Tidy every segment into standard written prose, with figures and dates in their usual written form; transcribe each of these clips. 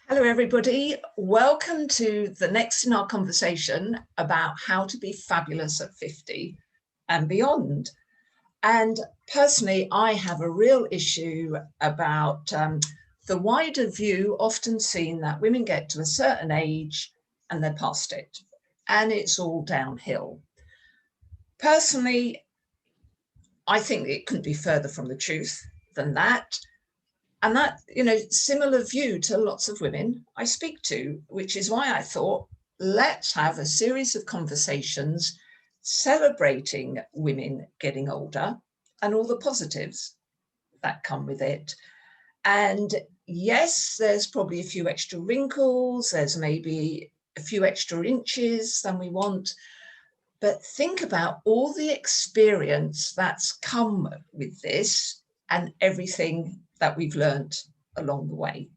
Hello, everybody. Welcome to the next in our conversation about how to be fabulous at 50 and beyond. And personally, I have a real issue about the wider view often seen that women get to a certain age and they're past it, and it's all downhill. Personally, I think it couldn't be further from the truth than that. And that, similar view to lots of women I speak to, which is why I thought, let's have a series of conversations celebrating women getting older and all the positives that come with it. And yes, there's probably a few extra wrinkles, there's maybe a few extra inches than we want, but think about all the experience that's come with this and everything that we've learned along the way.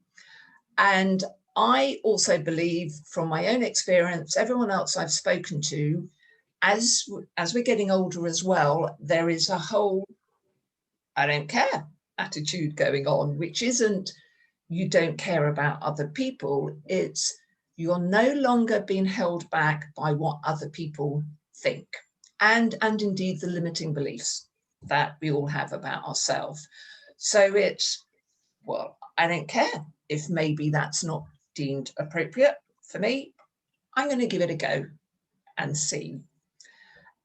And I also believe from my own experience, everyone else I've spoken to, as we're getting older as well, there is a whole I don't care attitude going on, which isn't you don't care about other people. It's you're no longer being held back by what other people think and indeed the limiting beliefs that we all have about ourselves. So it's, well, I don't care if maybe that's not deemed appropriate for me. I'm going to give it a go and see.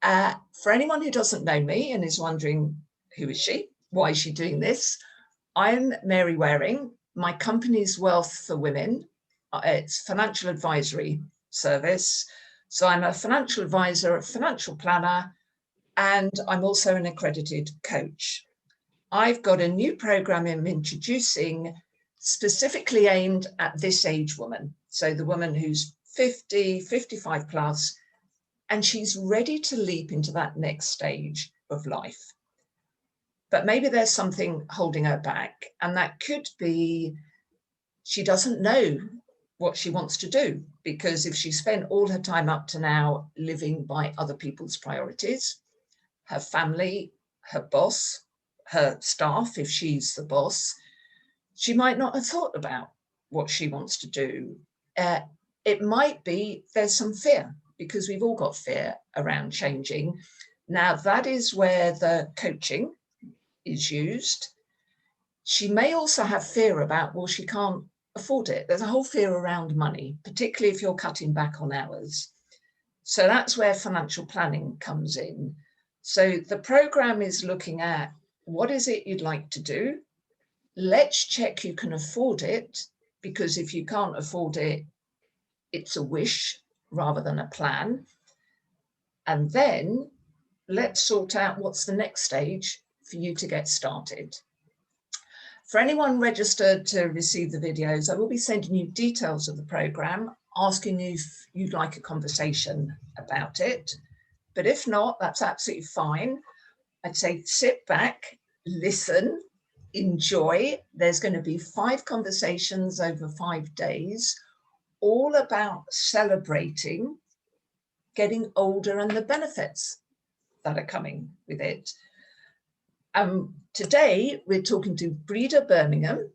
For anyone who doesn't know me and is wondering, who is she? Why is she doing this? I'm Mary Waring. My company's Wealth for Women. It's financial advisory service. So I'm a financial advisor, a financial planner, and I'm also an accredited coach. I've got a new program I'm introducing specifically aimed at this age woman. So the woman who's 50, 55 plus, and she's ready to leap into that next stage of life. But maybe there's something holding her back, and that could be she doesn't know what she wants to do, because if she spent all her time up to now living by other people's priorities, her family, her boss, her staff, if she's the boss, she might not have thought about what she wants to do. It might be there's some fear, because we've all got fear around changing. Now, that is where the coaching is used. She may also have fear about, well, she can't afford it. There's a whole fear around money, particularly if you're cutting back on hours. So that's where financial planning comes in. So the program is looking at what is it you'd like to do? Let's check you can afford it, because if you can't afford it, it's a wish rather than a plan. And then let's sort out what's the next stage for you to get started. For anyone registered to receive the videos, I will be sending you details of the program, asking you if you'd like a conversation about it. But if not, that's absolutely fine. I'd say sit back, listen, enjoy. There's going to be 5 conversations over 5 days, all about celebrating getting older and the benefits that are coming with it. Today, we're talking to Breeda Bermingham.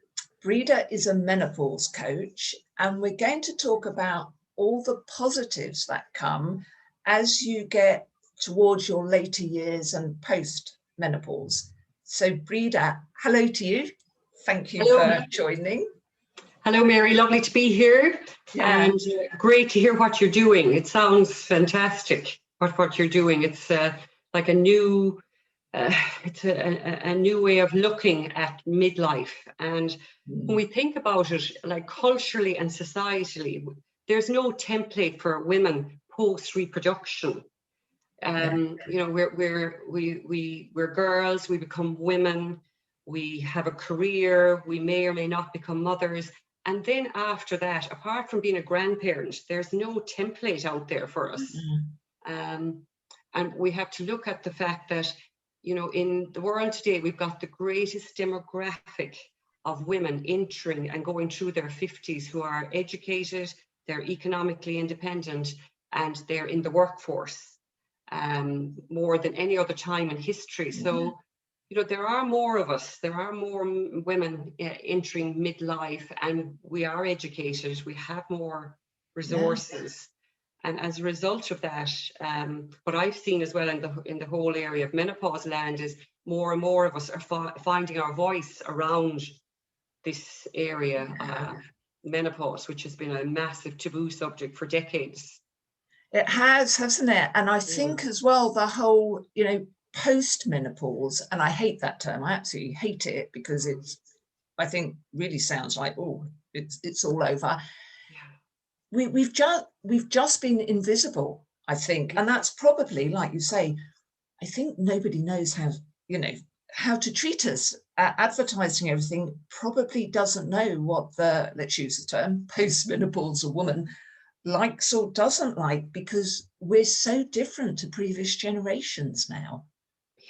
Breeda is a menopause coach, and we're going to talk about all the positives that come as you get towards your later years and post-menopause. So Breeda, hello to you. Thank you for joining. Hello, Mary. Lovely to be here. Yeah. And great to hear what you're doing. It sounds fantastic, what you're doing. It's like a new... it's a new way of looking at midlife. And when we think about it, like culturally and societally, there's no template for women post-reproduction. You know, we're girls, we become women, we have a career, we may or may not become mothers. And then after that, apart from being a grandparent, there's no template out there for us. And we have to look at the fact that, you know, in the world today, we've got the greatest demographic of women entering and going through their 50s who are educated, they're economically independent, and they're in the workforce more than any other time in history. So you know, there are more of us, there are more women entering midlife, and we are educated, we have more resources. And as a result of that, what I've seen as well in the whole area of menopause land is more and more of us are finding our voice around this area of menopause, which has been a massive taboo subject for decades. It has, hasn't it? And I think as well, the whole, you know, post-menopause, and I hate that term, I absolutely hate it, because it's, I think, really sounds like, oh, it's all over. We've just been invisible, I think, and that's probably, like you say, I think nobody knows how, you know, how to treat us. Advertising everything probably doesn't know what the, let's use the term, post-menopausal woman likes or doesn't like, because we're so different to previous generations now.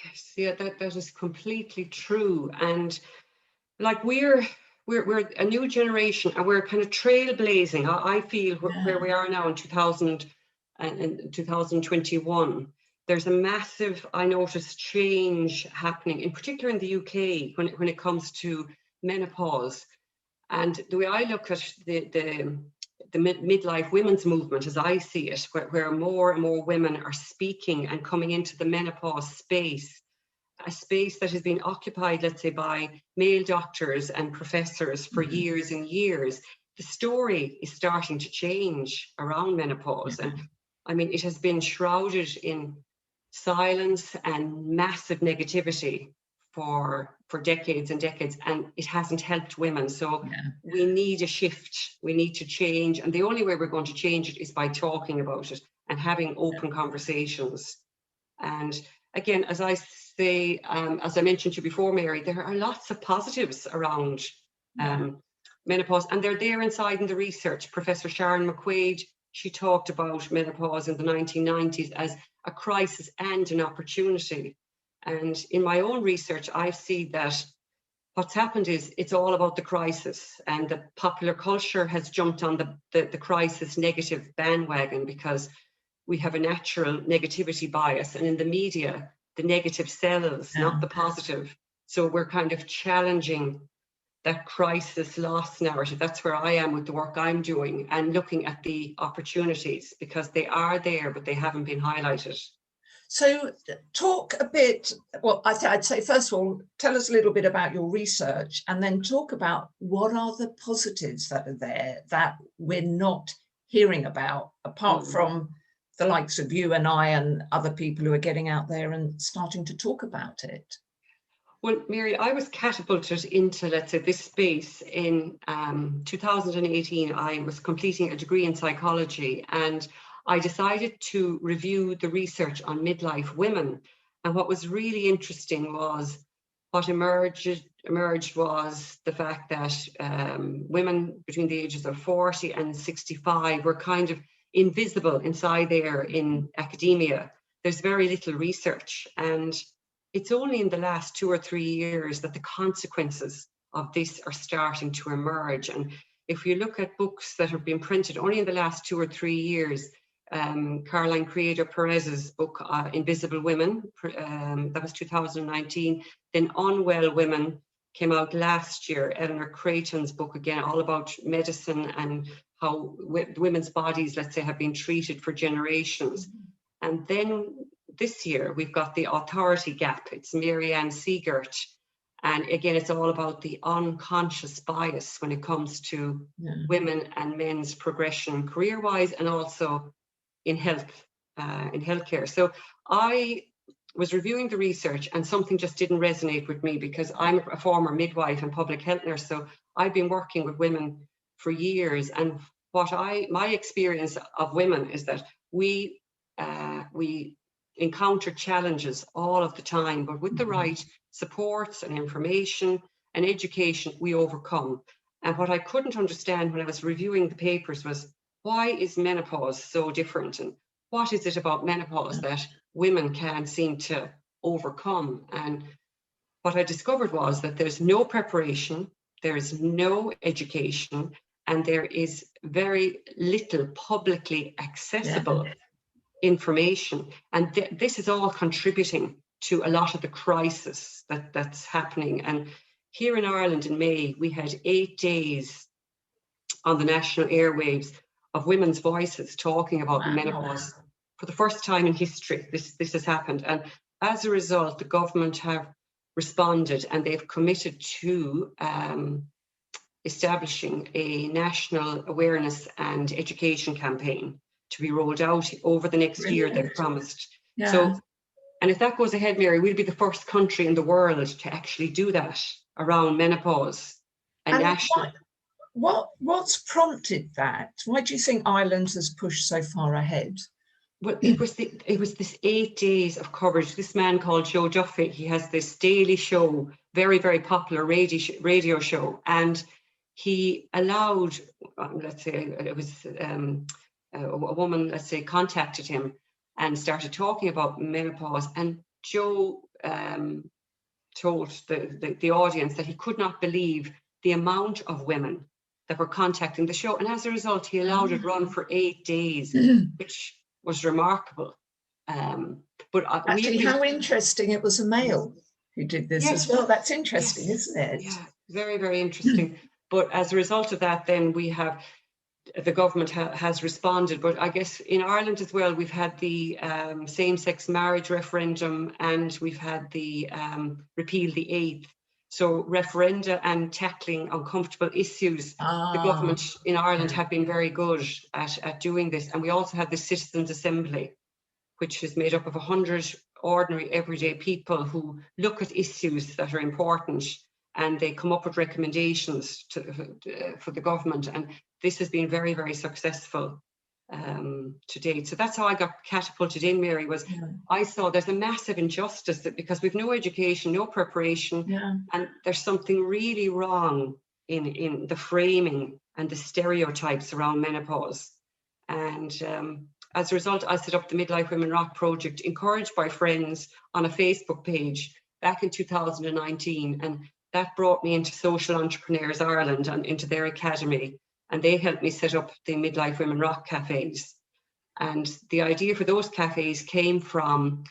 Yes, yeah, that is completely true. And like we're a new generation, and we're kind of trailblazing. I feel where we are now in 2000 and 2021. There's a massive, I noticed, change happening, in particular in the UK, when it comes to menopause. And the way I look at the midlife women's movement, as I see it, where more and more women are speaking and coming into the menopause space, a space that has been occupied, let's say, by male doctors and professors for years and years. The story is starting to change around menopause. And I mean, it has been shrouded in silence and massive negativity for decades and decades, and it hasn't helped women. So we need a shift, we need to change, and the only way we're going to change it is by talking about it and having open conversations. And again, as I say, as I mentioned to you before, Mary, there are lots of positives around menopause, and they're there inside in the research. Professor Sharon McQuaid, she talked about menopause in the 1990s as a crisis and an opportunity. And in my own research, I see that what's happened is it's all about the crisis, and the popular culture has jumped on the crisis negative bandwagon, because we have a natural negativity bias, and in the media, the negative sells, not the positive. So we're kind of challenging that crisis loss narrative. That's where I am with the work I'm doing, and looking at the opportunities, because they are there, but they haven't been highlighted. So talk a bit, well, I'd say, first of all, tell us a little bit about your research, and then talk about what are the positives that are there that we're not hearing about, apart from the likes of you and I and other people who are getting out there and starting to talk about it. Well, Mary, I was catapulted into, let's say, this space in 2018. I was completing a degree in psychology, and I decided to review the research on midlife women. And what was really interesting was what emerged was the fact that women between the ages of 40 and 65 were kind of invisible inside there in academia. There's very little research, and it's only in the last 2 or 3 years that the consequences of this are starting to emerge. And if you look at books that have been printed only in the last 2 or 3 years, Caroline Criado Perez's book, Invisible Women, that was 2019. Then Unwell Women came out last year. Eleanor Creighton's book, again, all about medicine and how women's bodies, let's say, have been treated for generations. And then this year, we've got The Authority Gap. It's Marianne Siegert. And again, it's all about the unconscious bias when it comes to women and men's progression career-wise, and also in healthcare. So I was reviewing the research, and something just didn't resonate with me, because I'm a former midwife and public health nurse. So I've been working with women for years, and my experience of women is that we encounter challenges all of the time, but with the right supports and information and education, we overcome. And what I couldn't understand when I was reviewing the papers was, why is menopause so different? And what is it about menopause that women can't seem to overcome? And what I discovered was that there's no preparation, there's no education, and there is very little publicly accessible information. And this is all contributing to a lot of the crisis that's happening. And here in Ireland in May, we had 8 days on the national airwaves of women's voices talking about menopause. For the first time in history, this has happened. And as a result, the government have responded, and they've committed to establishing a national awareness and education campaign to be rolled out over the next year, they've promised. Yeah. So, and if that goes ahead, Mary, we'll be the first country in the world to actually do that around menopause. And national. What's prompted that? Why do you think Ireland has pushed so far ahead? Well, it was this 8 days of coverage. This man called Joe Duffy, he has this daily show, very, very popular radio show, and he allowed, let's say it was a woman, let's say, contacted him and started talking about menopause, and Joe told the audience that he could not believe the amount of women that were contacting the show, and as a result, he allowed it run for 8 days, which was remarkable. But actually, how interesting! It was a male who did this as well. That's interesting, isn't it? Yeah, very, very interesting. But as a result of that, then the government has responded. But I guess in Ireland as well, we've had the same-sex marriage referendum, and we've had the repeal the 8th. So referenda and tackling uncomfortable issues, the government in Ireland have been very good at doing this. And we also have the Citizens' Assembly, which is made up of 100 ordinary everyday people who look at issues that are important, and they come up with recommendations for the government. And this has been very, very successful to date. So that's how I got catapulted in, Mary, was I saw there's a massive injustice that because we've no education, no preparation, and there's something really wrong in the framing and the stereotypes around menopause. And as a result, I set up the Midlife Women Rock project, encouraged by friends on a Facebook page back in 2019. And that brought me into Social Entrepreneurs Ireland and into their academy. And they helped me set up the Midlife Women Rock cafes. And the idea for those cafes came from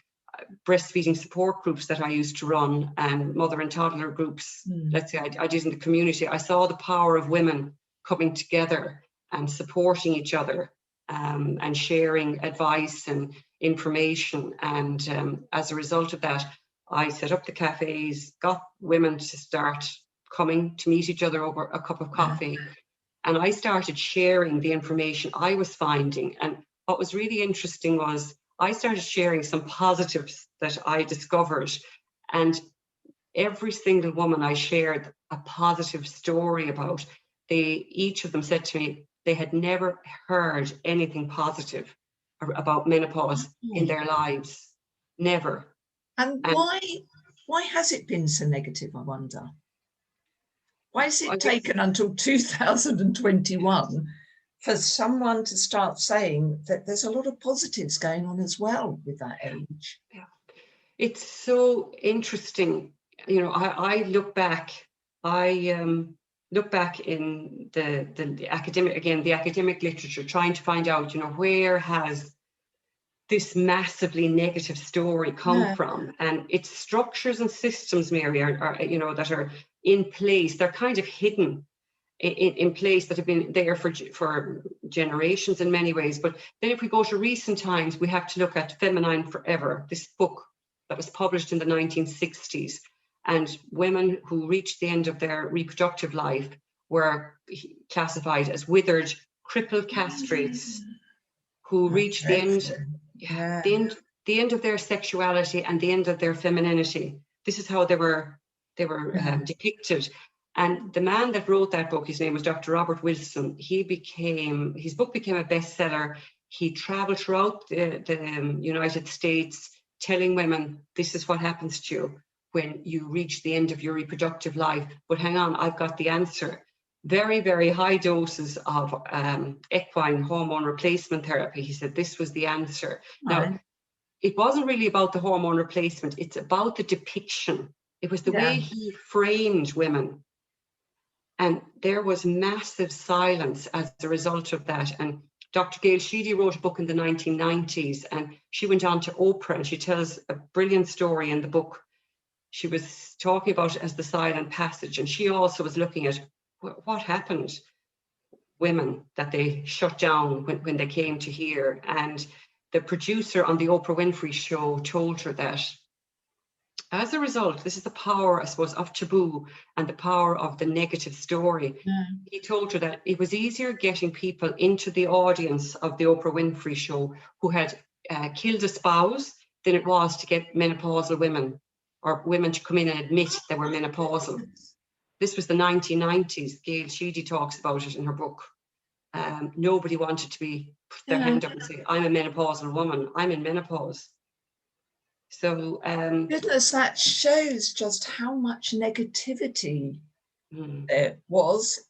breastfeeding support groups that I used to run, and mother and toddler groups, let's say I did in the community. I saw the power of women coming together and supporting each other, and sharing advice and information. And as a result of that, I set up the cafes, got women to start coming to meet each other over a cup of coffee. And I started sharing the information I was finding. And what was really interesting was I started sharing some positives that I discovered. And every single woman I shared a positive story about, each of them said to me they had never heard anything positive about menopause in their lives. Never. And why has it been so negative, I wonder? Why has it taken until 2021 for someone to start saying that there's a lot of positives going on as well with that age? Yeah. It's so interesting. You know, I look back, look back in the academic literature, trying to find out, you know, where has this massively negative story come from? And it's structures and systems, Mary, are you know, that are in place. They're kind of hidden in place, that have been there for generations in many ways. But then if we go to recent times, we have to look at Feminine Forever, this book that was published in the 1960s. And women who reached the end of their reproductive life were classified as withered, crippled castrates who reached the end of their sexuality and the end of their femininity. This is how they were depicted. And the man that wrote that book, his name was Dr. Robert Wilson. His book became a bestseller. He traveled throughout the United States telling women, this is what happens to you when you reach the end of your reproductive life. But hang on, I've got the answer. Very, very high doses of equine hormone replacement therapy. He said this was the answer. Right. Now, it wasn't really about the hormone replacement. It's about the depiction. It was the way he framed women. And there was massive silence as a result of that. And Dr. Gail Sheedy wrote a book in the 1990s, and she went on to Oprah, and she tells a brilliant story in the book. She was talking about it as the silent passage, and she also was looking at what happened, women that they shut down when they came to here. And the producer on the Oprah Winfrey Show told her that as a result, this is the power, I suppose, of taboo and the power of the negative story. Yeah. He told her that it was easier getting people into the audience of the Oprah Winfrey Show who had killed a spouse than it was to get menopausal women, or women to come in and admit they were menopausal. This was the 1990s. Gail Sheedy talks about it in her book. Nobody wanted to put their hand up and say, I'm a menopausal woman, I'm in menopause. So goodness, that shows just how much negativity there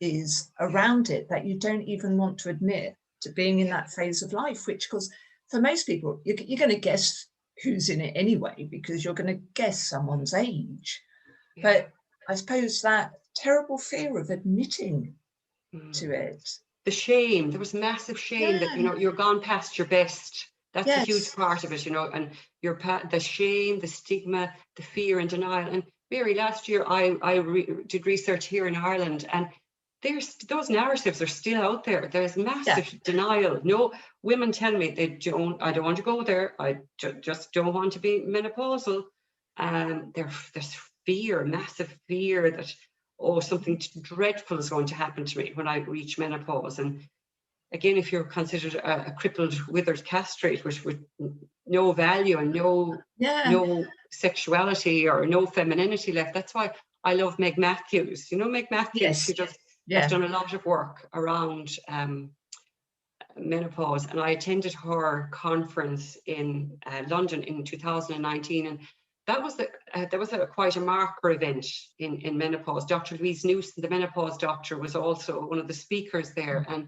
is around it, that you don't even want to admit to being in that phase of life, which, because for most people, you're going to guess who's in it anyway, because you're going to guess someone's age. But I suppose that terrible fear of admitting to it. The shame, there was massive shame that, you know, you're gone past your best. That's a huge part of it, you know, and the shame, the stigma, the fear and denial. And Mary, last year I did research here in Ireland, and those narratives are still out there. There's massive denial. No, women tell me I don't want to go there. I just don't want to be menopausal. There's fear, massive fear that, oh, something dreadful is going to happen to me when I reach menopause. And again, if you're considered a crippled, withered castrate, which with no value and no sexuality or no femininity left, that's why I love Meg Matthews. You know Meg Matthews? She has done a lot of work around menopause, and I attended her conference in London in 2019, and that was quite a marker event in menopause. Dr. Louise Newson, the menopause doctor, was also one of the speakers there, and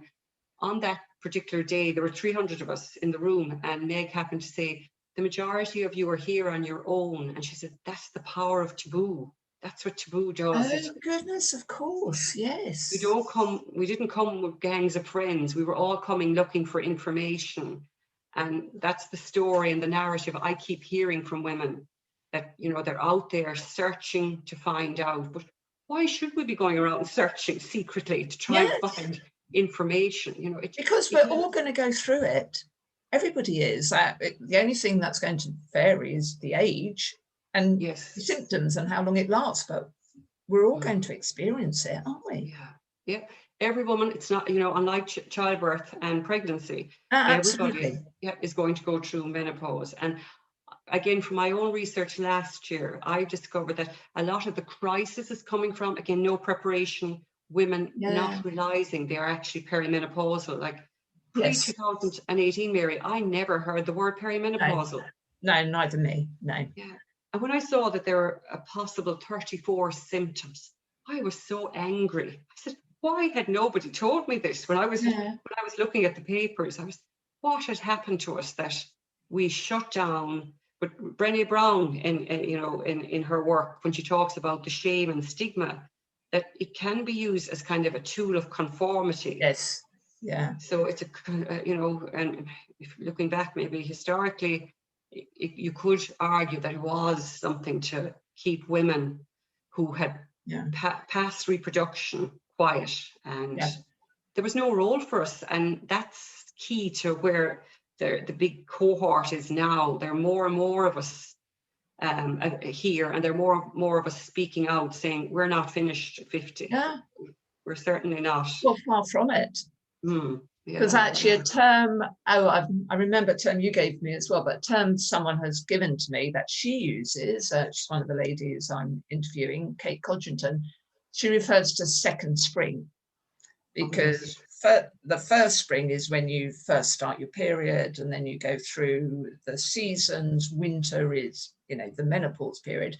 on that particular day, there were 300 of us in the room, and Meg happened to say, the majority of you are here on your own. And she said, that's the power of taboo. That's what taboo does. Oh, goodness, of course, yes. We didn't come with gangs of friends. We were all coming looking for information. And that's the story and the narrative I keep hearing from women, that, you know, they're out there searching to find out. But why should we be going around searching secretly to try and find information? You know, because we're all going to go through it. Everybody is. The only thing that's going to vary is the age and the symptoms and how long it lasts, but we're all going to experience it, aren't we? Yeah. Every woman, it's not, you know, unlike childbirth and pregnancy, everybody is going to go through menopause. And again, from my own research last year, I discovered that a lot of the crisis is coming from, again, no preparation, women not realizing they are actually perimenopausal. Like pre-2018, Mary, I never heard the word perimenopausal. No, neither me, no. Yeah. And when I saw that there were a possible 34 symptoms, I was so angry. I said, why had nobody told me this? When I was looking at the papers, what had happened to us that we shut down? But Brené Brown, in her work, when she talks about the shame and stigma, that it can be used as kind of a tool of conformity. Yes. Yeah. So it's and if looking back, maybe historically, you could argue that it was something to keep women who had past reproduction quiet, and there was no role for us. And that's key to where the big cohort is now. There are more and more of us here, and there are more of us speaking out, saying we're not finished at 50. Yeah, we're certainly not. Well, far from it. Because actually a term, I remember a term you gave me as well, but a term someone has given to me that she uses, she's one of the ladies I'm interviewing, Kate Codrington, she refers to second spring, because the first spring is when you first start your period, and then you go through the seasons. Winter is, the menopause period.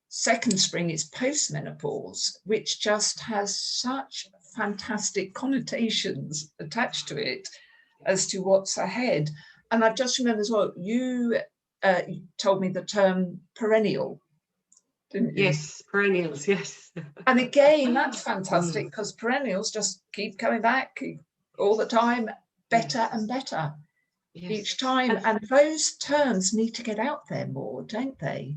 Second spring is post-menopause, which just has such fantastic connotations attached to it as to what's ahead. And I've just remembered as well, you told me the term perennial, didn't you? Yes, perennials, yes. And again, that's fantastic, because perennials just keep coming back all the time. better and better each time. And those terms need to get out there more, don't they?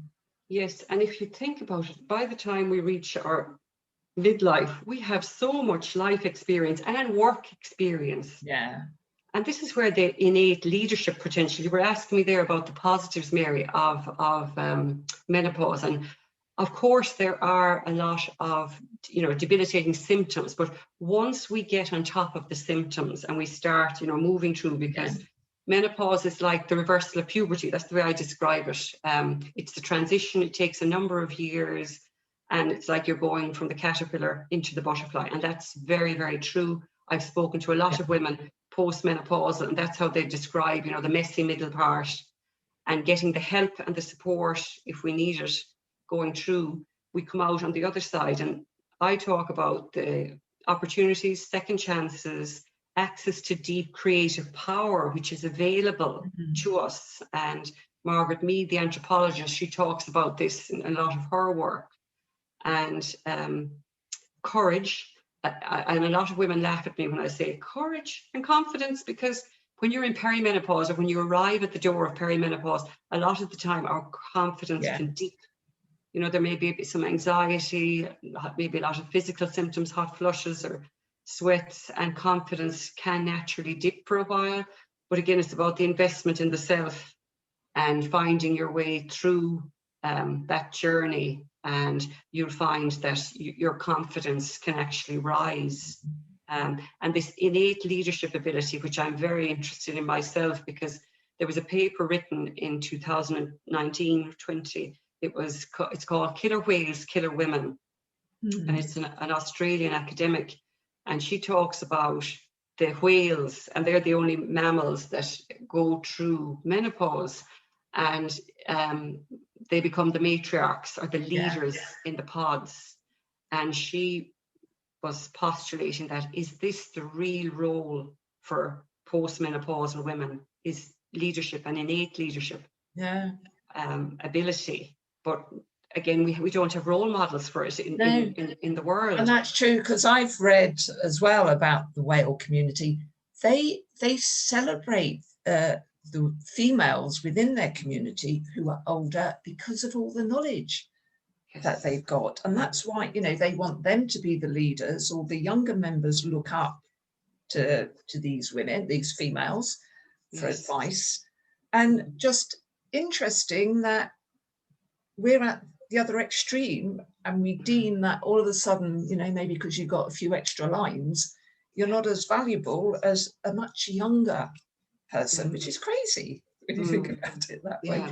Yes, and if you think about it, by the time we reach our midlife, we have so much life experience and work experience. Yeah. And this is where the innate leadership potential, you were asking me there about the positives, Mary, of menopause. And of course, there are a lot of, debilitating symptoms. But once we get on top of the symptoms and we start, moving through, because menopause is like the reversal of puberty. That's the way I describe it. It's the transition. It takes a number of years. And it's like you're going from the caterpillar into the butterfly. And that's very, very true. I've spoken to a lot of women post-menopausal, and that's how they describe, the messy middle part, and getting the help and the support if we need it going through. We come out on the other side. And I talk about the opportunities, second chances, access to deep creative power, which is available to us. And Margaret Mead, the anthropologist, she talks about this in a lot of her work. And courage. And a lot of women laugh at me when I say courage and confidence, because when you're in perimenopause, or when you arrive at the door of perimenopause, a lot of the time our confidence can dip. There may be some anxiety, maybe a lot of physical symptoms, hot flushes or sweats, and confidence can naturally dip for a while. But again, it's about the investment in the self and finding your way through that journey. And you'll find that your confidence can actually rise. And this innate leadership ability, which I'm very interested in myself, because there was a paper written in 2019 or 20. It's called Killer Whales, Killer Women. And it's an Australian academic. And she talks about the whales, and they're the only mammals that go through menopause. And they become the matriarchs, or the leaders in the pods. And she was postulating that, is this the real role for postmenopausal women? Is leadership and innate leadership ability? But again, we don't have role models for it in the world. And that's true, because I've read as well about the whale community. They celebrate the females within their community who are older, because of all the knowledge that they've got. And that's why, they want them to be the leaders, or the younger members look up to these women, these females, for advice. And just interesting that we're at the other extreme, and we deem that all of a sudden, maybe because you've got a few extra lines, you're not as valuable as a much younger person, which is crazy when you think about it that way.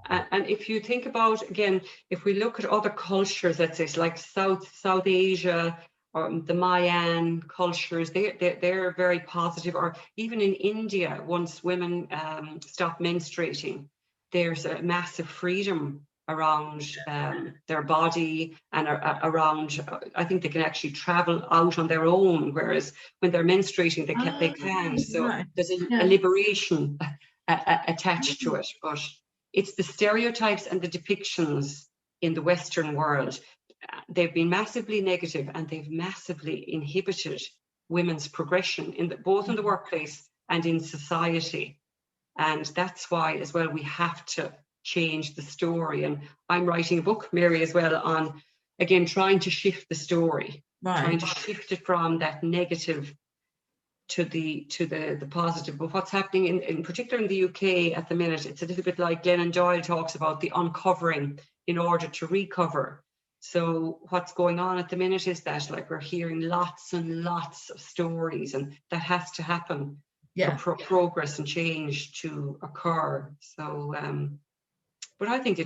And if you think about, again, if we look at other cultures, let's say like South Asia, or the Mayan cultures, they're very positive. Or even in India, once women stop menstruating, there's a massive freedom around their body, and around, I think they can actually travel out on their own, whereas when they're menstruating, they can't. So there's a liberation attached to it. But it's the stereotypes and the depictions in the Western world. They've been massively negative, and they've massively inhibited women's progression both in the workplace and in society. And that's why as well we have to change the story. And I'm writing a book, Mary, as well, on, again, trying to shift the story, trying to shift it from that negative to the positive. But what's happening in particular in the UK at the minute, it's a little bit like Glennon Doyle talks about, the uncovering in order to recover. So what's going on at the minute is that, like, we're hearing lots and lots of stories, and that has to happen for progress and change to occur. So but I think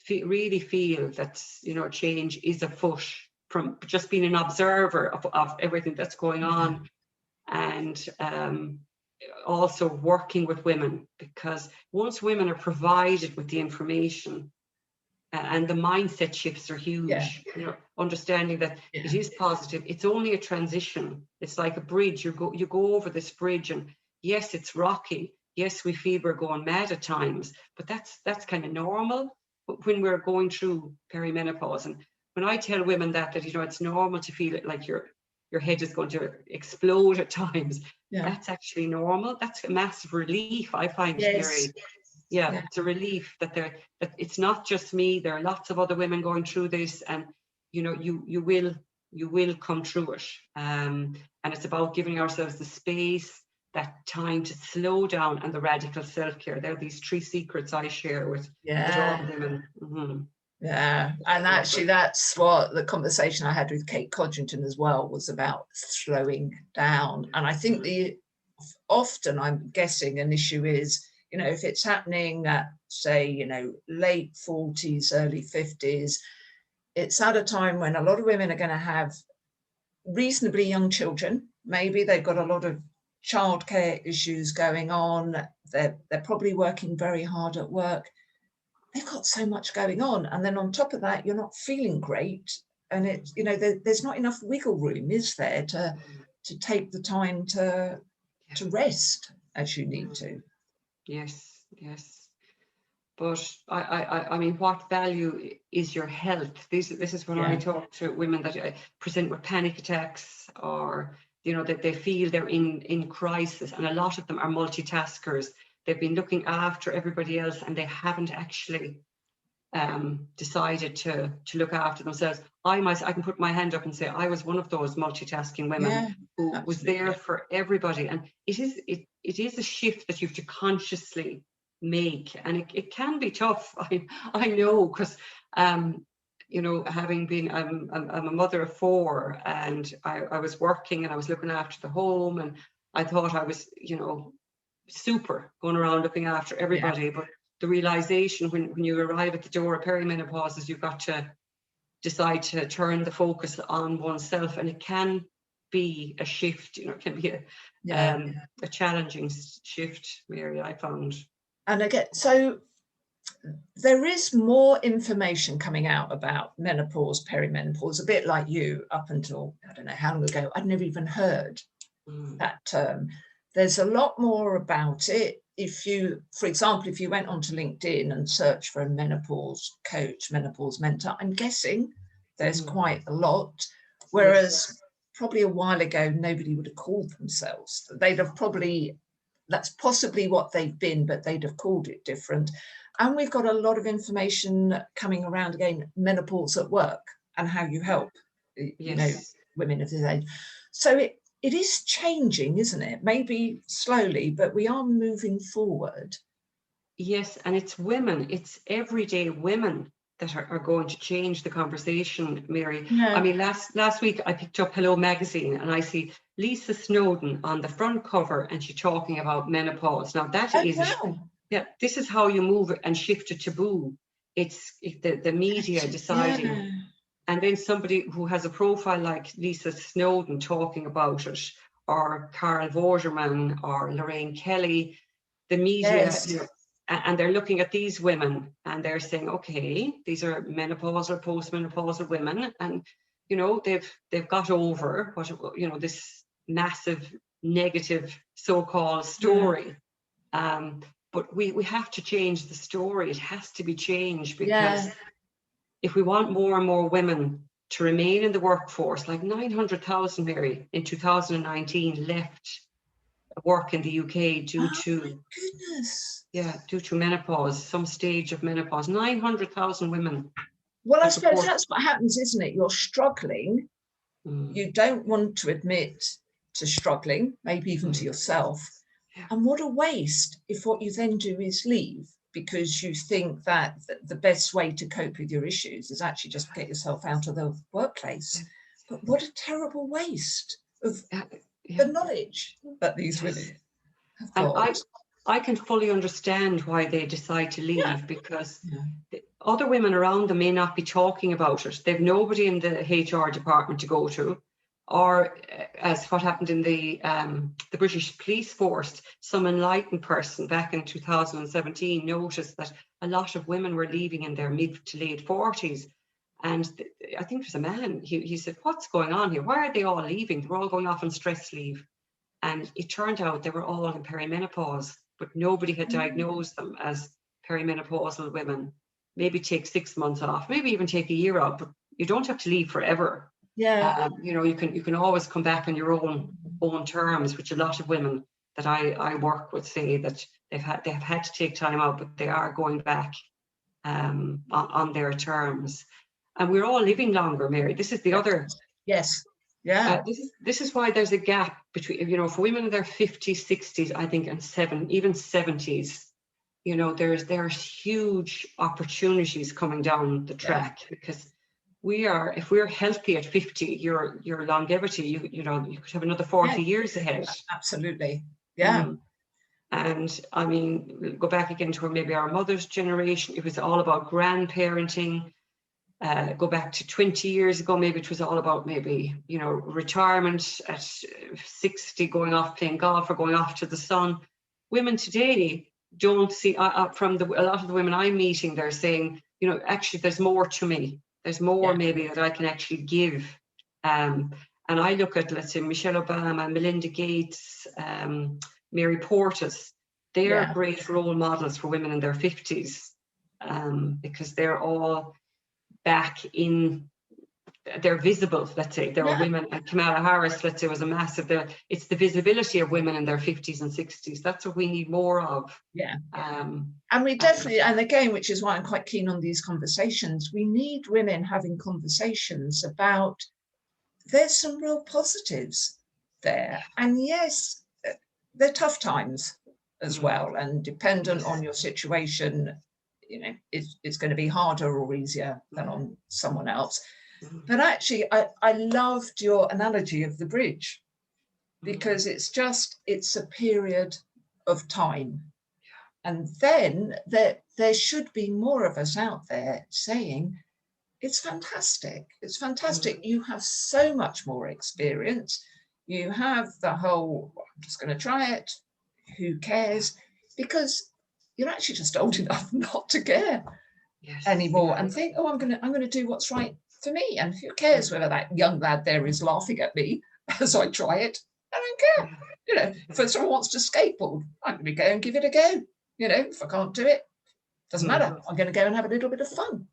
really feel that, change is afoot, from just being an observer of everything that's going on. And also working with women, because once women are provided with the information, and the mindset shifts are huge, understanding that it is positive, it's only a transition. It's like a bridge. You go over this bridge, and yes, it's rocky. Yes, we feel we're going mad at times, but that's kind of normal when we're going through perimenopause. And when I tell women that it's normal to feel like you're your head is going to explode at times. Yeah. That's actually normal. That's a massive relief, I find, Yes. Mary. Yeah, it's a relief that it's not just me. There are lots of other women going through this, and you will come through it. And it's about giving ourselves the space, that time to slow down, and the radical self-care. There are these 3 secrets I share with all women. Mm-hmm. Yeah, and actually that's what the conversation I had with Kate Codrington as well was about, slowing down. And I think often I'm guessing an issue is, if it's happening at, say, late 40s, early 50s, it's at a time when a lot of women are going to have reasonably young children. Maybe they've got a lot of childcare issues going on. They're probably working very hard at work. They've got so much going on, and then on top of that, you're not feeling great, and it's there's not enough wiggle room, is there, to take the time to rest as you need to. Yes. But I mean, what value is your health? This is when I talk to women that present with panic attacks, or that they feel they're in crisis, and a lot of them are multitaskers. They've been looking after everybody else, and they haven't actually decided to look after themselves. I can put my hand up and say I was one of those multitasking women who was there for everybody, and it is a shift that you have to consciously make, and it can be tough. I know, because having been I'm a mother of 4, and I was working, and I was looking after the home, and I thought I was super going around looking after everybody. But the realization when you arrive at the door of perimenopause is you've got to decide to turn the focus on oneself, and it can be a shift. It can be a challenging shift, Mary, I found. And again, so there is more information coming out about menopause, perimenopause, a bit like you. Up until I don't know how long ago, I'd never even heard that term. There's a lot more about it. For example, if you went onto LinkedIn and searched for a menopause coach, menopause mentor, I'm guessing there's quite a lot. Whereas probably a while ago, nobody would have called themselves. That's possibly what they've been, but they'd have called it different. And we've got a lot of information coming around again, menopause at work and how you help, women of this age. So it is changing, isn't it? Maybe slowly, but we are moving forward. Yes, and it's women, it's everyday women that are going to change the conversation, Mary. I mean, last week I picked up Hello Magazine, and I see Lisa Snowdon on the front cover, and she's talking about menopause. Now that this is how you move it and shift a taboo. It's the media deciding. And then somebody who has a profile like Lisa Snowdon talking about it, or Carl Vorderman, or Lorraine Kelly, the media, and they're looking at these women and they're saying, okay, these are menopausal, postmenopausal women, and they've got over what this massive negative so-called story. But we have to change the story. It has to be changed, because if we want more and more women to remain in the workforce, like 900,000, Mary, in 2019 left work in the UK due to menopause, some stage of menopause. 900,000 women. Well, I suppose that's what happens, isn't it? You're struggling. You don't want to admit to struggling, maybe even to yourself. And what a waste if what you then do is leave, because you think that the best way to cope with your issues is actually just get yourself out of the workplace. But what a terrible waste of the knowledge that these women have got. And I can fully understand why they decide to leave, because other women around them may not be talking about it. They've nobody in the HR department to go to, or as what happened in the British police force, some enlightened person back in 2017 noticed that a lot of women were leaving in their mid to late 40s. And I think there's a man, he said, what's going on here? Why are they all leaving? They're all going off on stress leave. And it turned out they were all in perimenopause, but nobody had diagnosed them as perimenopausal women. Maybe take 6 months off, maybe even take a year off, but you don't have to leave forever. Yeah. You know, you can always come back on your own terms, which a lot of women that I work with say that they have had to take time out, but they are going back on their terms. And we're all living longer, Mary. This is the other. Yes. Yeah. This is why there's a gap between, you know, for women in their 50s, 60s, I think, and even 70s. You know, there's huge opportunities coming down the track, because if we're healthy at 50, your longevity, you know, you could have another 40 years ahead. Absolutely. Yeah. And I mean, go back again to maybe our mother's generation, it was all about grandparenting. Go back to 20 years ago, maybe it was all about maybe, you know, retirement at 60, going off playing golf or going off to the sun. Women today don't see, from a lot of the women I'm meeting, they're saying, you know, actually there's more to me. There's more maybe that I can actually give. And I look at, let's say, Michelle Obama, Melinda Gates, Mary Portas. They are great role models for women in their 50s, because they're all back in, they're visible, let's say. There are women, and Kamala Harris, let's say, was a massive, it's the visibility of women in their 50s and 60s. That's what we need more of. And we definitely, and again, which is why I'm quite keen on these conversations, we need women having conversations about, there's some real positives there. And yes, they're tough times as well, and dependent on your situation, you know, it's going to be harder or easier than on someone else. But actually, I loved your analogy of the bridge, because it's a period of time. And then there should be more of us out there saying, it's fantastic. It's fantastic. You have so much more experience. You have the whole, I'm just going to try it. Who cares? Because you're actually just old enough not to care anymore and think, oh, I'm going to do what's right for me. And who cares whether that young lad there is laughing at me as I try it? I don't care. You know, if someone wants to skateboard, I'm going to go and give it a go. You know, if I can't do it, doesn't matter. I'm going to go and have a little bit of fun.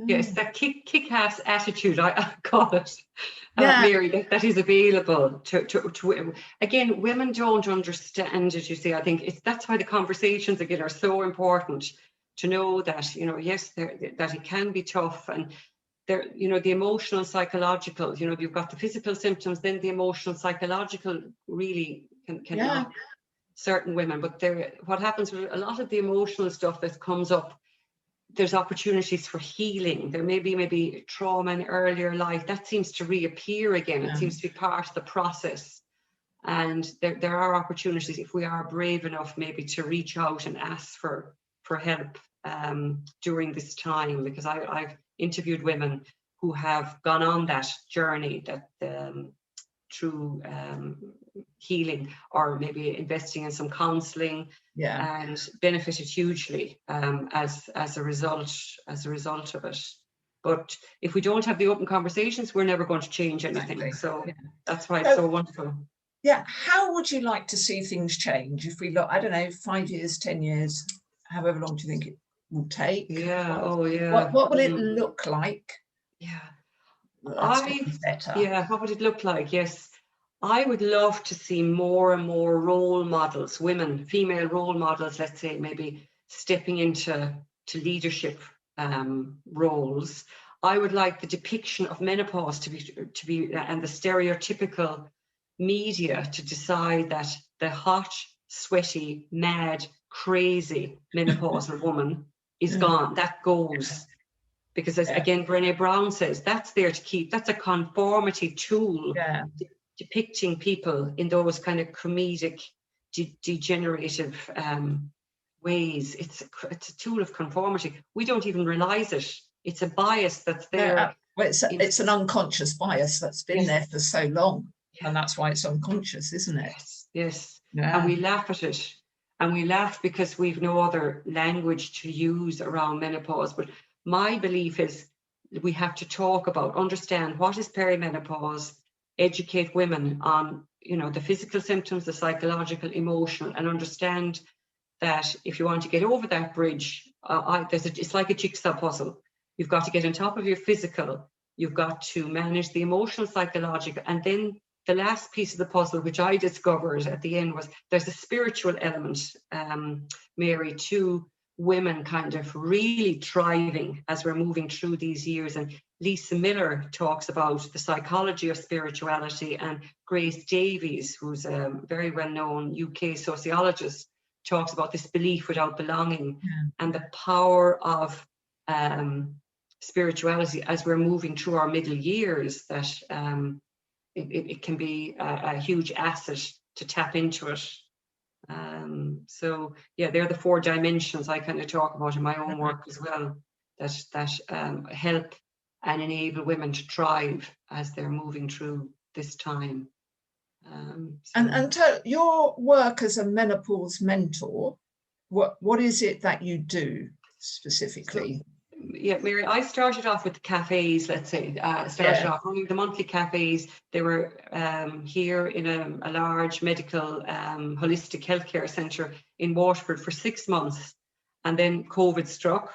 Yes, that kick-ass attitude, I call it, Mary, that is available to again, women don't understand it, you see. I think that's why the conversations again are so important, to know that, you know, yes, that it can be tough, and there, you know, the emotional, psychological, you know, you've got the physical symptoms, then the emotional, psychological really can knock certain women. But what happens with a lot of the emotional stuff that comes up, there's opportunities for healing. There may be maybe trauma in earlier life that seems to reappear again. It seems to be part of the process. And there are opportunities, if we are brave enough maybe to reach out and ask for help during this time, because I've interviewed women who have gone on that journey, that through healing, or maybe investing in some counselling, and benefited hugely as a result of it. But if we don't have the open conversations, we're never going to change anything. So that's why it's so wonderful. Yeah. How would you like to see things change if we look, I don't know, 5 years, 10 years, however long do you think it will take? What will it look like? What would it look like? Yes, I would love to see more and more role models, women, female role models, let's say, maybe stepping into leadership roles. I would like the depiction of menopause to be and the stereotypical media to decide that the hot, sweaty, mad, crazy menopausal woman is gone. That goes. Because as again, Brené Brown says, that's there to keep, that's a conformity tool, depicting people in those kind of comedic, degenerative ways. It's a tool of conformity. We don't even realize it. It's a bias that's there. Well, it's an unconscious bias that's been there for so long. And that's why it's unconscious, isn't it? Yes. And we laugh at it. And we laugh because we've no other language to use around menopause. But my belief is we have to talk about, understand what is perimenopause, educate women on, you know, the physical symptoms, the psychological, emotional, and understand that if you want to get over that bridge, it's like a jigsaw puzzle. You've got to get on top of your physical, you've got to manage the emotional, psychological, and then the last piece of the puzzle, which I discovered at the end, was there's a spiritual element, Mary, to women kind of really thriving as we're moving through these years. And Lisa Miller talks about the psychology of spirituality, and Grace Davies, who's a very well-known UK sociologist, talks about this belief without belonging and the power of spirituality as we're moving through our middle years, that it can be a huge asset to tap into it. So yeah, they're the 4 dimensions I kind of talk about in my own work as well, that help and enable women to thrive as they're moving through this time. And your work as a menopause mentor, what is it that you do specifically? Yeah, Mary, I started off with the cafes, let's say, started off running the monthly cafes. They were here in a large medical holistic healthcare centre in Waterford for 6 months. And then COVID struck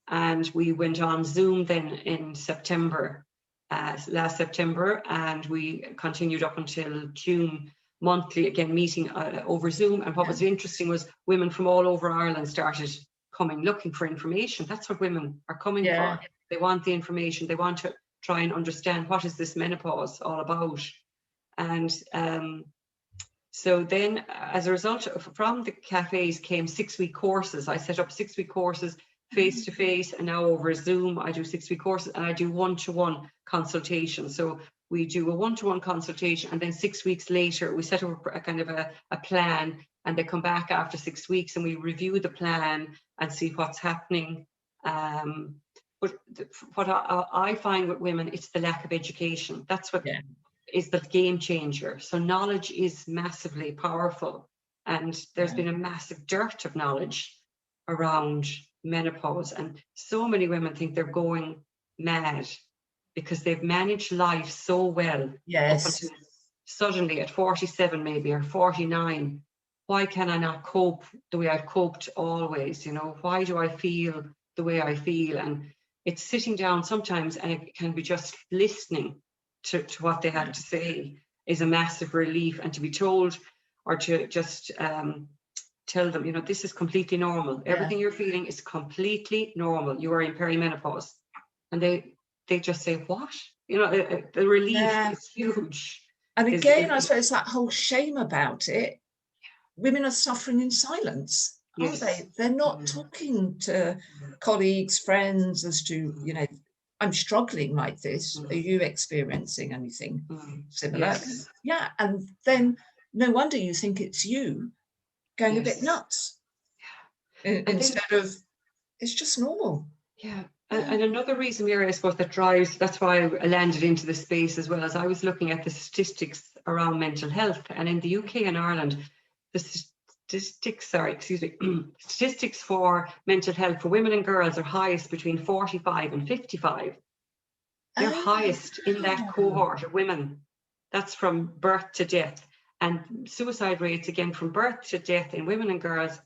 and we went on Zoom then in September, last September, and we continued up until June, monthly, again, meeting over Zoom. And what was interesting was women from all over Ireland started coming looking for information. That's what women are coming for. They want the information. They want to try and understand, what is this menopause all about? And so then as a result from the cafes came 6-week courses. I set up 6-week courses face to face, and now over Zoom I do 6-week courses, and I do one-to-one consultation. So we do a one-to-one consultation, and then 6 weeks later we set up a kind of a plan, and they come back after 6 weeks and we review the plan and see what's happening. But what I find with women, it's the lack of education. That's what is the game changer. So knowledge is massively powerful, and there's been a massive dearth of knowledge around menopause, and so many women think they're going mad because they've managed life so well up until suddenly at 47 maybe, or 49. Why can I not cope the way I've coped always? You know, why do I feel the way I feel? And it's sitting down sometimes, and it can be just listening to what they have to say is a massive relief. And to be told, or to just tell them, you know, this is completely normal. Everything you're feeling is completely normal. You are in perimenopause. And they just say, what? You know, the relief is huge. And again, I suppose that whole shame about it. Women are suffering in silence, aren't they? They're not talking to colleagues, friends as to, you know, I'm struggling like this. Are you experiencing anything similar? Yeah. And then no wonder you think it's you going a bit nuts instead of it's just normal. And another reason, Mary, I suppose, that drives, that's why I landed into the space as well, as I was looking at the statistics around mental health. And in the UK and Ireland, the statistics for mental health for women and girls are highest between 45 and 55. They're highest in that cohort of women. That's from birth to death. And suicide rates, again, from birth to death in women and girls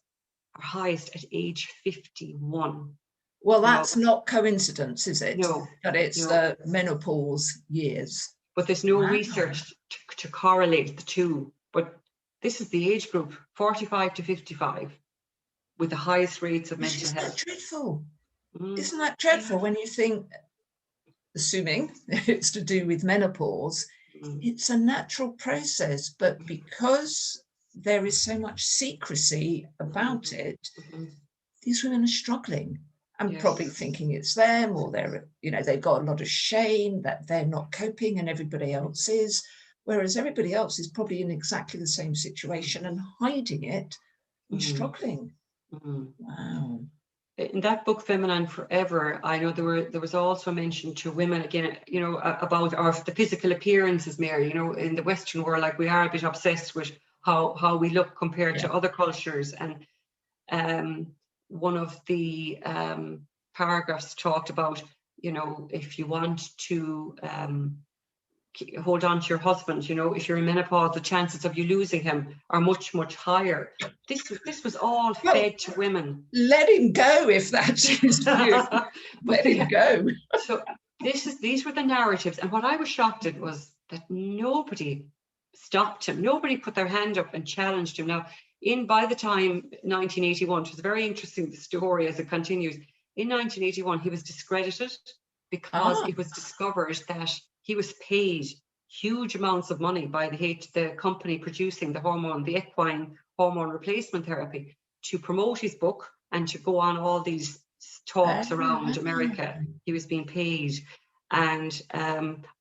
are highest at age 51. Well, that's not coincidence, is it? No. That it's the menopause years. But there's no research to correlate the two. But this is the age group, 45 to 55, with the highest rates of mental health. Isn't that dreadful? Isn't that dreadful when you think, assuming it's to do with menopause, it's a natural process, but because there is so much secrecy about it, these women are struggling and probably thinking it's them, or they're, you know, they've got a lot of shame that they're not coping and everybody else is, whereas everybody else is probably in exactly the same situation and hiding it and struggling. Wow. In that book, Feminine Forever, I know there was also mention to women, again, you know, about the physical appearances, Mary. You know, in the Western world, like, we are a bit obsessed with how we look compared to other cultures. And one of the paragraphs talked about, you know, if you want to hold on to your husband, you know, if you're in menopause, the chances of you losing him are much, much higher. This was all fed to women. Let him go if that is you. Let him go. So these were the narratives. And what I was shocked at was that nobody stopped him. Nobody put their hand up and challenged him. Now, by the time 1981, which is very interesting, the story as it continues, in 1981, he was discredited because it was discovered that he was paid huge amounts of money by the company producing the equine hormone replacement therapy, to promote his book and to go on all these talks around America. He was being paid. And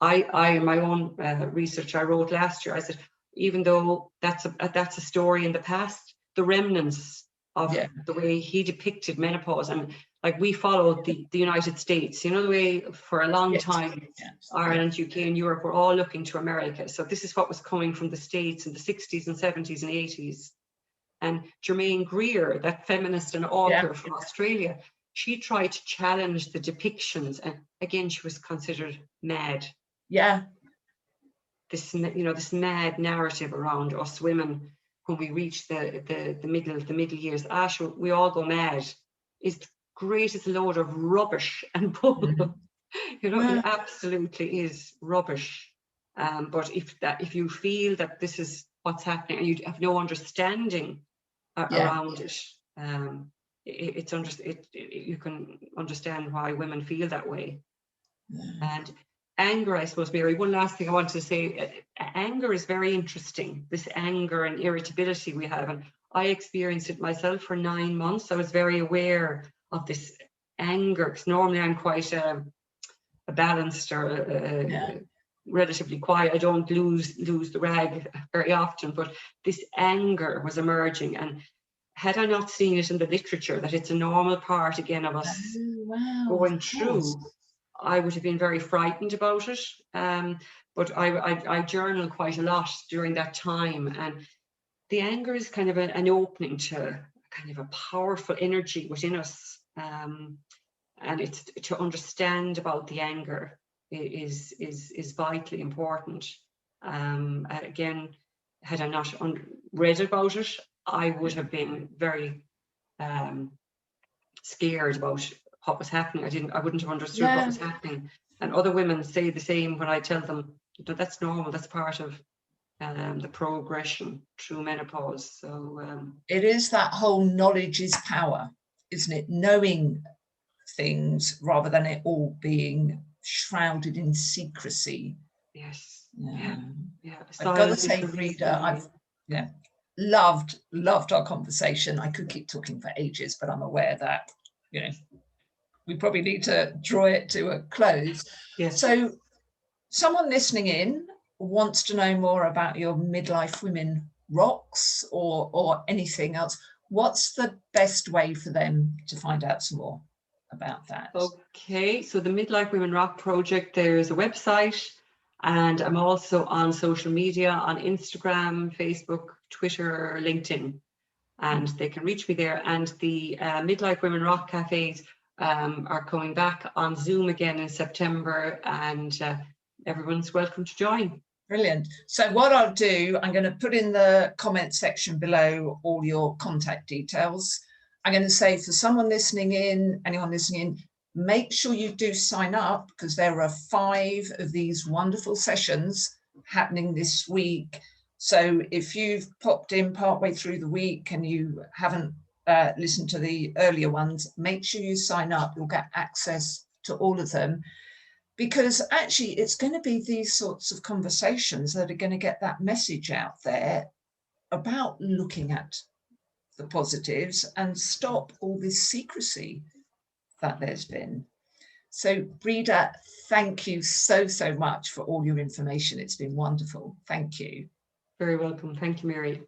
I in my own research I wrote last year, I said, even though that's a story in the past, the remnants of the way he depicted menopause, and like we followed the United States, you know, the way for a long time, Ireland, UK and Europe were all looking to America. So this is what was coming from the States in the 60s and 70s and 80s. And Germaine Greer, that feminist and author from Australia, she tried to challenge the depictions, and again she was considered mad. This mad narrative around us women when we reach the middle years. Sure, we all go mad. Is great as a load of rubbish and bull. It absolutely is rubbish. But if you feel that this is what's happening and you have no understanding around it, you can understand why women feel that way. And anger, I suppose, Mary, one last thing I want to say, anger is very interesting, this anger and irritability we have. And I experienced it myself for 9 months. I was very aware of this anger, because normally I'm quite a balanced or relatively quiet. I don't lose the rag very often, but this anger was emerging. And had I not seen it in the literature, that it's a normal part again of us going through, I would have been very frightened about it. But I journaled quite a lot during that time. And the anger is kind of an opening to kind of a powerful energy within us. And it's to understand about the anger is vitally important. Again, had I not read about it, I would have been very scared about what was happening. I wouldn't have understood what was happening. And other women say the same when I tell them that that's normal, that's part of the progression through menopause. So it is that whole knowledge is power, isn't it? Knowing things rather than it all being shrouded in secrecy. Yes. I've got to say, Breeda, I've loved our conversation. I could keep talking for ages, but I'm aware that we probably need to draw it to a close. So someone listening in wants to know more about your Midlife Women Rocks or anything else. What's the best way for them to find out some more about that? Okay, so the Midlife Women Rock project, there's a website, and I'm also on social media, on Instagram, Facebook, Twitter, LinkedIn, and they can reach me there. And the Midlife Women Rock cafes are coming back on Zoom again in September, and everyone's welcome to join. Brilliant. So what I'll do, I'm going to put in the comment section below all your contact details. I'm going to say, for anyone listening in, make sure you do sign up, because there are 5 of these wonderful sessions happening this week. So if you've popped in partway through the week and you haven't listened to the earlier ones, make sure you sign up. You'll get access to all of them, because actually it's going to be these sorts of conversations that are going to get that message out there about looking at the positives and stop all this secrecy that there's been. So Breeda, thank you so much for all your information. It's been wonderful. Thank you. Very welcome. Thank you, Mary.